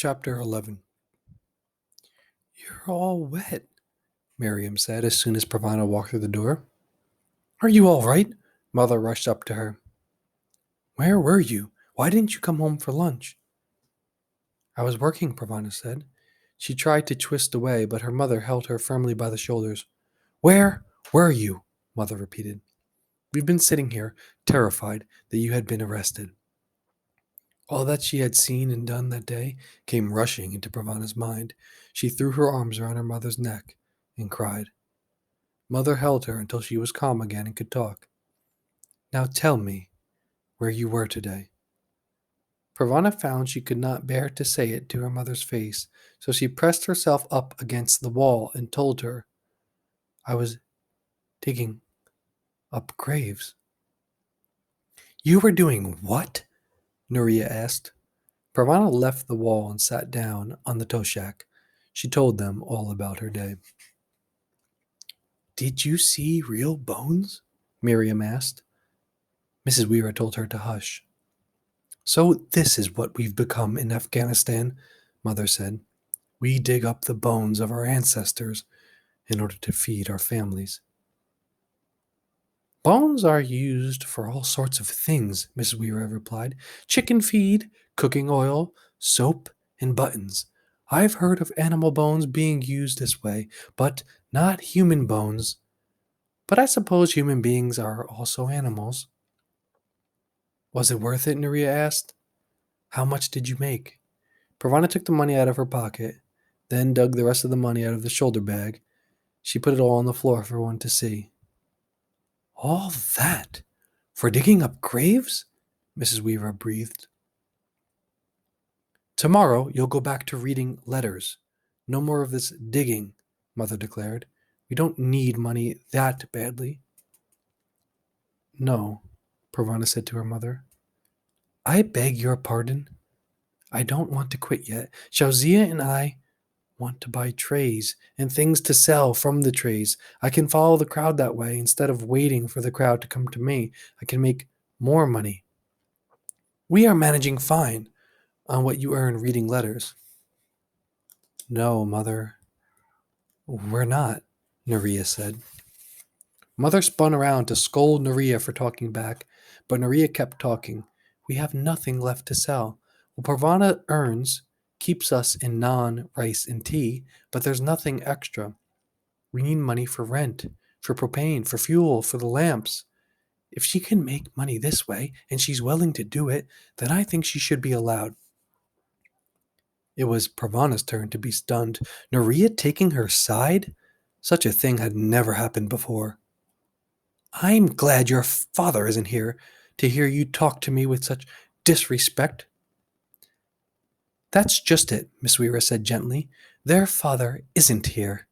Chapter 11. You're all wet, Miriam said as soon as Pravana walked through the door. Are you all right? Mother rushed up to her. Where were you? Why didn't you come home for lunch? I was working, Pravana said. She tried to twist away, but her mother held her firmly by the shoulders. Where were you? Mother repeated. We've been sitting here, terrified that you had been arrested. All that she had seen and done that day came rushing into Pravana's mind. She threw her arms around her mother's neck and cried. Mother held her until she was calm again and could talk. Now tell me where you were today. Pravana found she could not bear to say it to her mother's face, so she pressed herself up against the wall and told her, I was digging up graves. You were doing what? Nuria asked. Pravana left the wall and sat down on the toshak. She told them all about her day. Did you see real bones? Miriam asked. Mrs. Weira told her to hush. So this is what we've become in Afghanistan, Mother said. We dig up the bones of our ancestors in order to feed our families. Bones are used for all sorts of things, Mrs. Weira replied. Chicken feed, cooking oil, soap, and buttons. I've heard of animal bones being used this way, but not human bones. But I suppose human beings are also animals. Was it worth it? Nuria asked. How much did you make? Pravana took the money out of her pocket, then dug the rest of the money out of the shoulder bag. She put it all on the floor for everyone to see. All that? For digging up graves? Mrs. Weaver breathed. Tomorrow you'll go back to reading letters. No more of this digging, Mother declared. We don't need money that badly. No, Pravana said to her mother. I beg your pardon. I don't want to quit yet. Shauzia and I want to buy trays and things to sell from the trays. I can follow the crowd that way instead of waiting for the crowd to come to me. I can make more money. We are managing fine on what you earn reading letters. No, Mother, we're not, Nuria said. Mother spun around to scold Nuria for talking back, but Nuria kept talking. We have nothing left to sell. What Pravana earns keeps us in naan, rice, and tea, but there's nothing extra. We need money for rent, for propane, for fuel, for the lamps. If she can make money this way, and she's willing to do it, then I think she should be allowed. It was Pravana's turn to be stunned. Nuria taking her side? Such a thing had never happened before. I'm glad your father isn't here to hear you talk to me with such disrespect. That's just it, Miss Weira said gently. Their father isn't here.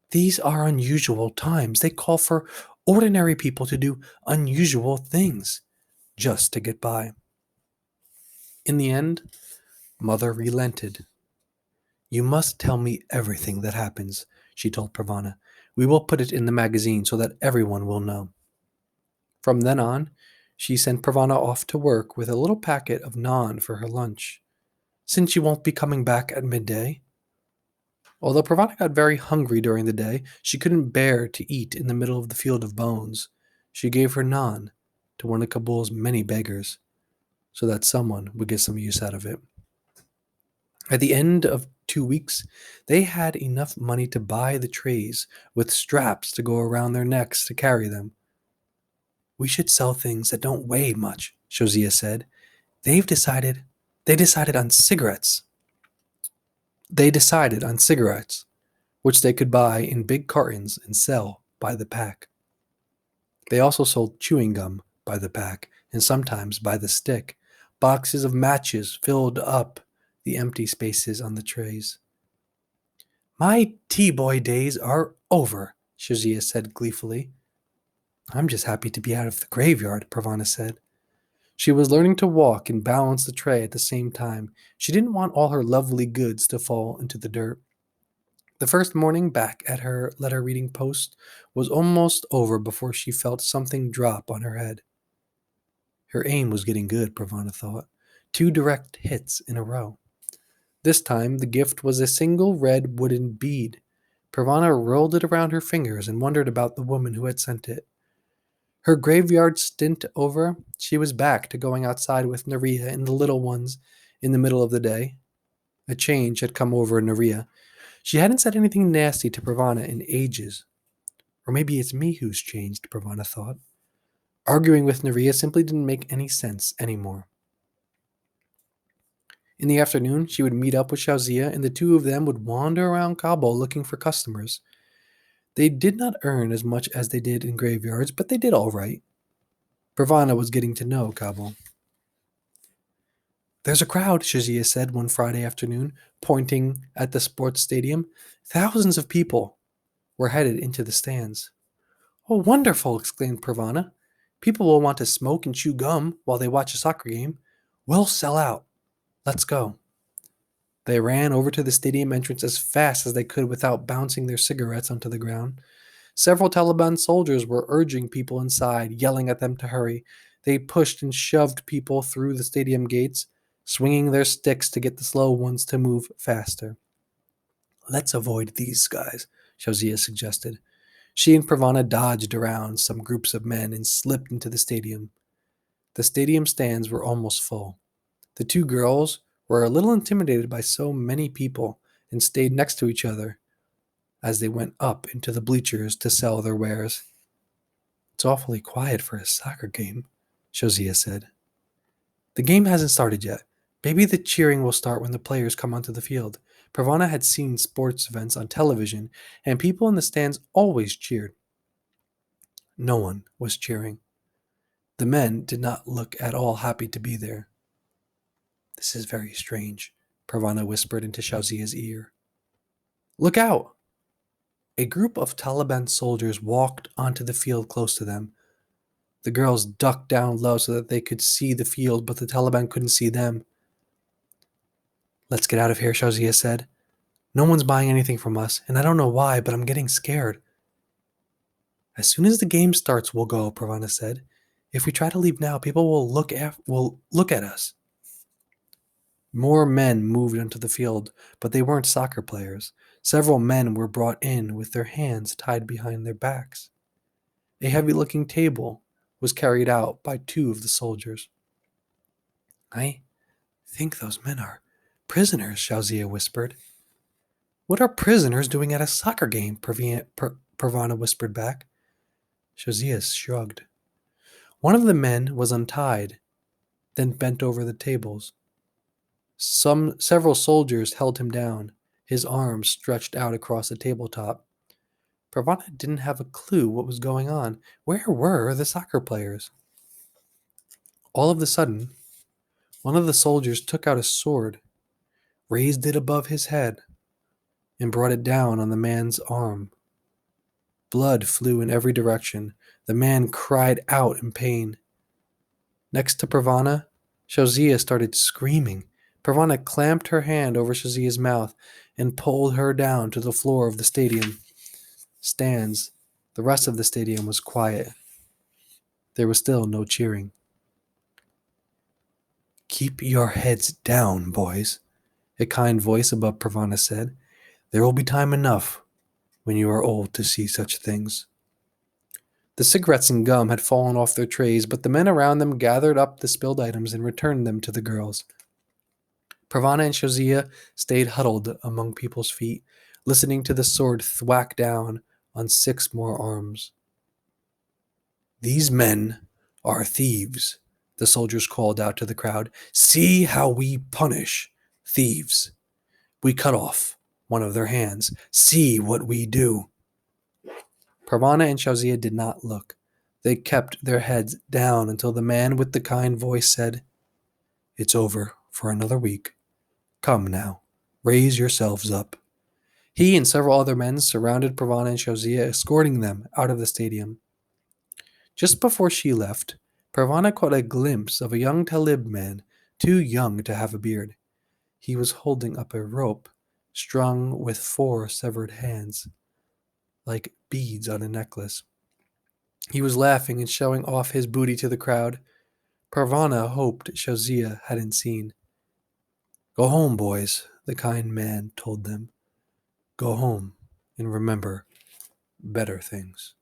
These are unusual times. They call for ordinary people to do unusual things just to get by. In the end, Mother relented. You must tell me everything that happens, she told Pravana. We will put it in the magazine so that everyone will know. From then on, she sent Pravana off to work with a little packet of naan for her lunch, since she won't be coming back at midday. Although Pravana got very hungry during the day, she couldn't bear to eat in the middle of the field of bones. She gave her naan to one of Kabul's many beggars, so that someone would get some use out of it. At the end of 2 weeks, they had enough money to buy the trays with straps to go around their necks to carry them. We should sell things that don't weigh much, Shauzia said. They decided on cigarettes. They decided on cigarettes, which they could buy in big cartons and sell by the pack. They also sold chewing gum by the pack and sometimes by the stick. Boxes of matches filled up the empty spaces on the trays. My T-boy days are over, Shazia said gleefully. I'm just happy to be out of the graveyard, Pravana said. She was learning to walk and balance the tray at the same time. She didn't want all her lovely goods to fall into the dirt. The first morning back at her letter-reading post was almost over before she felt something drop on her head. Her aim was getting good, Pravana thought. 2 direct hits in a row. This time, the gift was a single red wooden bead. Pravana rolled it around her fingers and wondered about the woman who had sent it. Her graveyard stint over, she was back to going outside with Naria and the little ones in the middle of the day. A change had come over Naria. She hadn't said anything nasty to Pravana in ages. Or maybe it's me who's changed, Pravana thought. Arguing with Naria simply didn't make any sense anymore. In the afternoon, she would meet up with Shauzia, and the two of them would wander around Kabul looking for customers. They did not earn as much as they did in graveyards, but they did all right. Pravana was getting to know Kabul. There's a crowd, Shazia said one Friday afternoon, pointing at the sports stadium. Thousands of people were headed into the stands. Oh, wonderful, exclaimed Pravana. People will want to smoke and chew gum while they watch a soccer game. We'll sell out. Let's go. They ran over to the stadium entrance as fast as they could without bouncing their cigarettes onto the ground. Several Taliban soldiers were urging people inside, yelling at them to hurry. They pushed and shoved people through the stadium gates, swinging their sticks to get the slow ones to move faster. Let's avoid these guys, Shauzia suggested. She and Pravana dodged around some groups of men and slipped into the stadium. The stadium stands were almost full. The two girls were a little intimidated by so many people and stayed next to each other as they went up into the bleachers to sell their wares. It's awfully quiet for a soccer game, Shauzia said. The game hasn't started yet. Maybe the cheering will start when the players come onto the field. Pravana had seen sports events on television, and people in the stands always cheered. No one was cheering. The men did not look at all happy to be there. This is very strange, Pravana whispered into Shauzia's ear. Look out! A group of Taliban soldiers walked onto the field close to them. The girls ducked down low so that they could see the field, but the Taliban couldn't see them. Let's get out of here, Shauzia said. No one's buying anything from us, and I don't know why, but I'm getting scared. As soon as the game starts, we'll go, Pravana said. If we try to leave now, people will look at us. More men moved onto the field, but they weren't soccer players. Several men were brought in with their hands tied behind their backs. A heavy-looking table was carried out by two of the soldiers. I think those men are prisoners, Shauzia whispered. What are prisoners doing at a soccer game? Pravana whispered back. Shauzia shrugged. One of the men was untied, then bent over the tables. Several soldiers held him down, his arms stretched out across the tabletop. Pravana didn't have a clue what was going on. Where were the soccer players? All of a sudden, one of the soldiers took out a sword, raised it above his head, and brought it down on the man's arm. Blood flew in every direction. The man cried out in pain. Next to Pravana, Shauzia started screaming. Pravana clamped her hand over Shauzia's mouth and pulled her down to the floor of the stadium stands. The rest of the stadium was quiet. There was still no cheering. Keep your heads down, boys, a kind voice above Pravana said. There will be time enough when you are old to see such things. The cigarettes and gum had fallen off their trays, but the men around them gathered up the spilled items and returned them to the girls. Pravana and Shauzia stayed huddled among people's feet, listening to the sword thwack down on 6 more arms. These men are thieves, the soldiers called out to the crowd. See how we punish thieves. We cut off one of their hands. See what we do. Pravana and Shauzia did not look. They kept their heads down until the man with the kind voice said, It's over for another week. Come now, raise yourselves up. He and several other men surrounded Pravana and Shauzia, escorting them out of the stadium. Just before she left, Pravana caught a glimpse of a young Talib man, too young to have a beard. He was holding up a rope, strung with 4 severed hands, like beads on a necklace. He was laughing and showing off his booty to the crowd. Pravana hoped Shauzia hadn't seen. Go home, boys. The kind man told them, "Go home and remember better things."